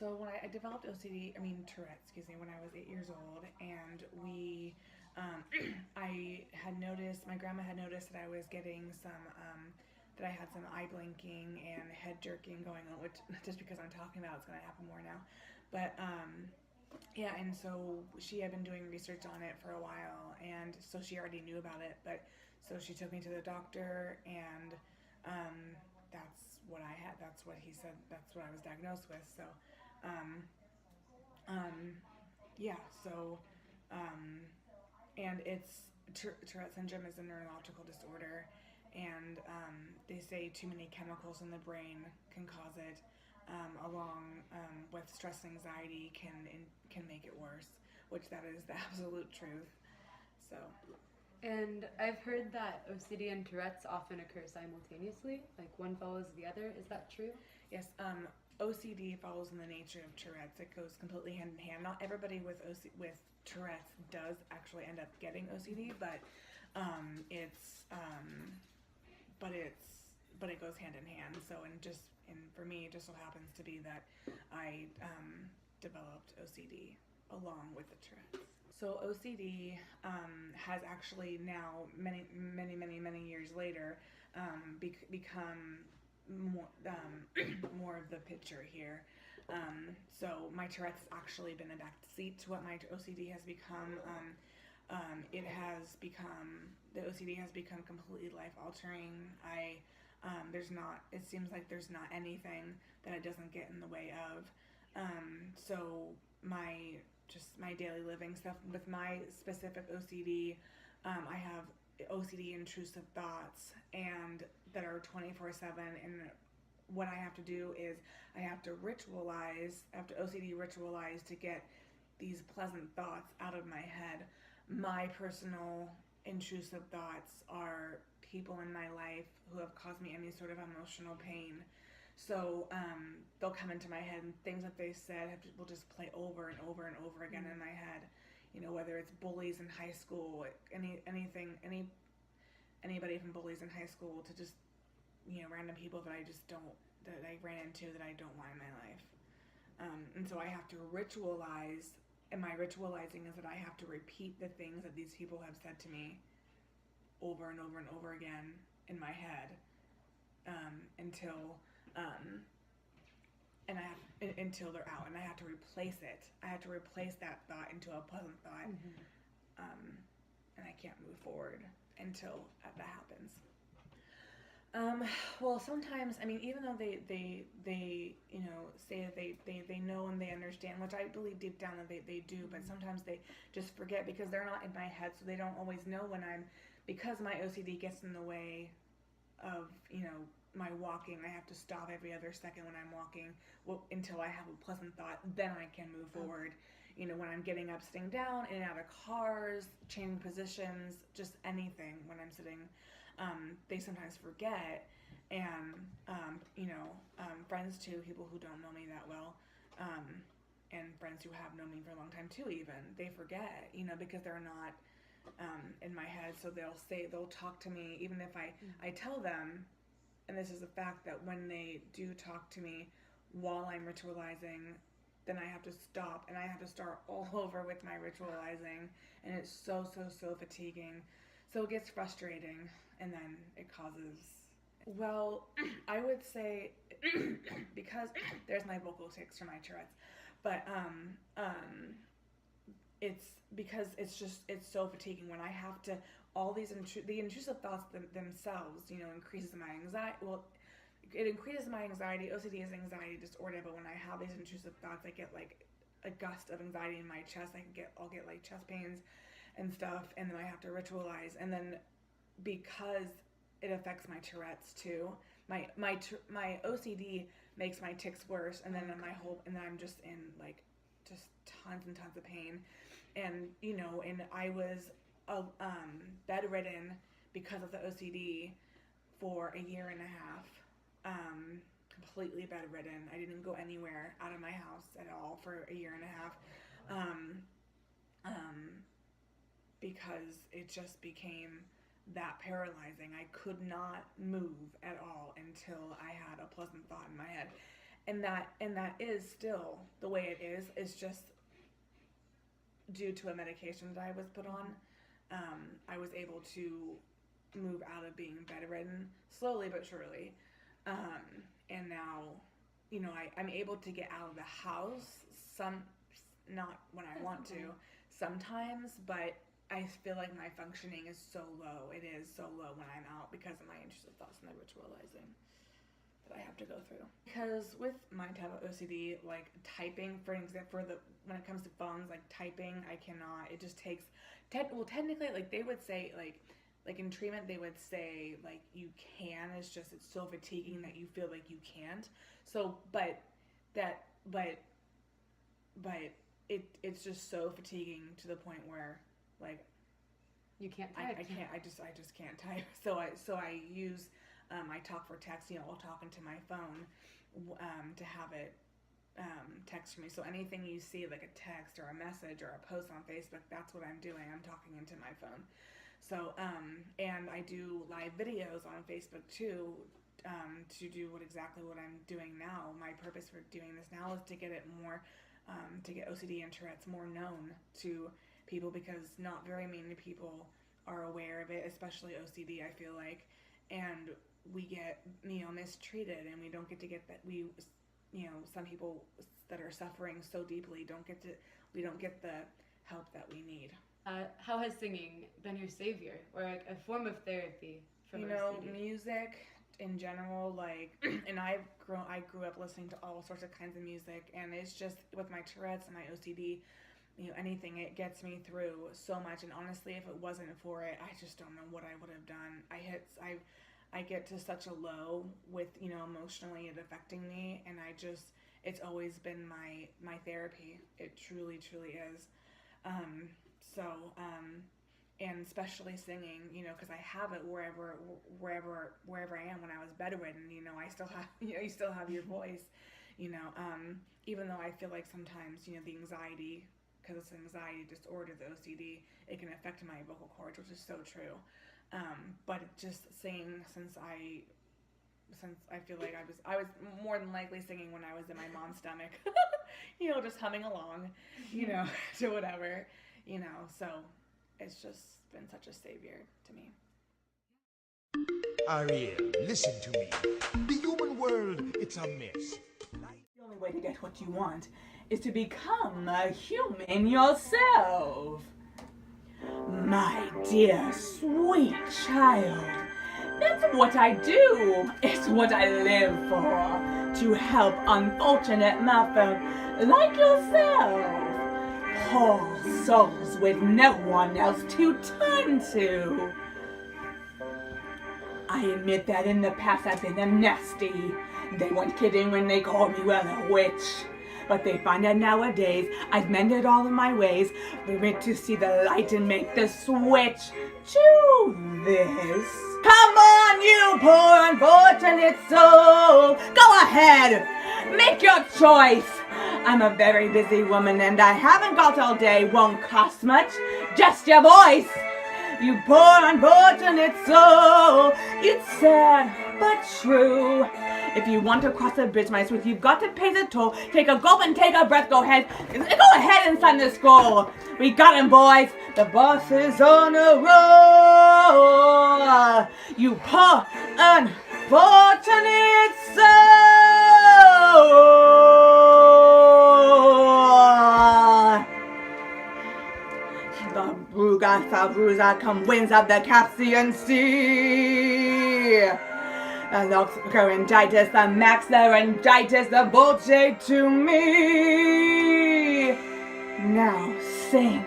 So when I developed Tourette, excuse me, when I was 8 years old, and I had noticed, my grandma had noticed that I was getting that I had some eye blinking and head jerking going on, which just because I'm talking about it's going to happen more now. But yeah, and so she had been doing research on it for a while, and so she already knew about it. But so she took me to the doctor, and that's what I had. That's what he said. That's what I was diagnosed with. So, um, yeah. So, um, and it's Tourette syndrome is a neurological disorder, and they say too many chemicals in the brain can cause it. Along with stress and anxiety can make it worse, which that is the absolute truth. So, And I've heard that OCD and Tourette's often occur simultaneously, like one follows the other. Is that true? yes, OCD follows in the nature of Tourette's. It goes completely hand in hand. Not everybody with Tourette's does actually end up getting OCD, but it's but it goes hand in hand. So and for me, it just so happens to be that I developed OCD along with the Tourette's. So OCD has actually now many years later become more of the picture here. So my Tourette's actually been a backseat to what my OCD has become. It has become the OCD has become completely life altering. It seems like there's not anything that it doesn't get in the way of. So my daily living stuff with my specific OCD, I have OCD intrusive thoughts and that are 24/7, and what I have to do is I have to OCD ritualize to get these pleasant thoughts out of my head. My personal intrusive thoughts are people in my life who have caused me any sort of emotional pain. So they'll come into my head, and things that they said will just play over and over and over again in my head. You know, whether it's bullies in high school, anybody from bullies in high school to just, random people that I ran into that I don't want in my life. And so I have to ritualize, and my ritualizing is that I have to repeat the things that these people have said to me over and over and over again in my head until until they're out, and I have to replace it. I have to replace that thought into a pleasant thought, and I can't move forward until that happens. Well, sometimes, even though they say that they know and they understand, which I believe deep down that they do, but sometimes they just forget because they're not in my head, so they don't always know because my OCD gets in the way of, my walking. I have to stop every other second when I'm walking until I have a pleasant thought, then I can move forward. When I'm getting up, sitting down, in and out of cars, changing positions, just anything when I'm sitting, they sometimes forget. And, friends too, people who don't know me that well, and friends who have known me for a long time too, even, they forget, because they're not in my head. So they'll talk to me, even if I tell them, and this is a fact, that when they do talk to me while I'm ritualizing, then I have to stop and I have to start all over with my ritualizing, and it's so fatiguing. So it gets frustrating, and then it causes, well, I would say, because there's my vocal tics for my Tourette's, but it's because it's so fatiguing when I have to, all these the intrusive thoughts themselves, increases my anxiety. Well, it increases my anxiety. OCD is an anxiety disorder, but when I have these intrusive thoughts, I get like a gust of anxiety in my chest. I'll get like chest pains and stuff, and then I have to ritualize. And then because it affects my Tourette's too, my OCD makes my tics worse, and then I'm just in like just tons and tons of pain. And and I was bedridden because of the OCD for a year and a half, completely bedridden. I didn't go anywhere out of my house at all for a year and a half, because it just became that paralyzing. I could not move at all until I had a pleasant thought in my head. and that is still the way it is. It's just due to a medication that I was put on. I was able to move out of being bedridden slowly but surely, and now, I'm able to get out of the house. Not when I want to, sometimes, but I feel like my functioning is so low. It is so low when I'm out because of my intrusive thoughts and the ritualizing that I have to go through. Because with my type of OCD, like typing, for example, when it comes to phones, like typing, I cannot. It just takes. Technically, like they would say, like in treatment, they would say like you can. It's just it's so fatiguing that you feel like you can't. So, but it's just so fatiguing to the point where like you can't type. I can't. I just can't type. So I use I talk for text. I'll talk into my phone to have it text me. So anything you see like a text or a message or a post on Facebook, that's what I'm doing. I'm talking into my phone. So and I do live videos on Facebook too. To do exactly what I'm doing now. My purpose for doing this now is to get it more, to get OCD and Tourette's more known to people, because not very many people are aware of it, especially OCD, I feel like, and we get, mistreated, and we don't get to get that, some people that are suffering so deeply we don't get the help that we need. How has singing been your savior, or like a form of therapy from OCD? Music in general, like, and I grew up listening to all sorts of kinds of music, and it's just with my Tourette's and my OCD, anything, it gets me through so much. And honestly, if it wasn't for it, I just don't know what I would have done. I get to such a low with, emotionally it affecting me, and it's always been my therapy. It truly, truly is. And especially singing, because I have it wherever I am. When I was bedridden, I still have, you still have your voice, even though I feel like sometimes, the anxiety, because it's an anxiety disorder, the OCD, it can affect my vocal cords, which is so true. But just singing, since I feel like I was more than likely singing when I was in my mom's stomach, just humming along, to whatever, so it's just been such a savior to me. Ariel, listen to me. The human world, it's a mess. The only way to get what you want is to become a human yourself. My dear, sweet child, that's what I do. It's what I live for. To help unfortunate muffins like yourself. Poor souls with no one else to turn to. I admit that in the past I've been a nasty. They weren't kidding when they called me, well, a witch. But they find out nowadays I've mended all of my ways. We're meant to see the light and make the switch to this. Come on, you poor unfortunate soul. Go ahead, make your choice. I'm a very busy woman and I haven't got all day. Won't cost much, just your voice. You poor unfortunate soul. It's sad but true. If you want to cross a bridge, my sweet, you've got to pay the toll. Take a gulp and take a breath. Go ahead and sign this scroll. We got him, boys. The boss is on a roll. You poor unfortunate soul. The Bruga Sabruza come winds of the Caspian Sea. The laryngitis, the max laryngitis, the voce to me. Now sing.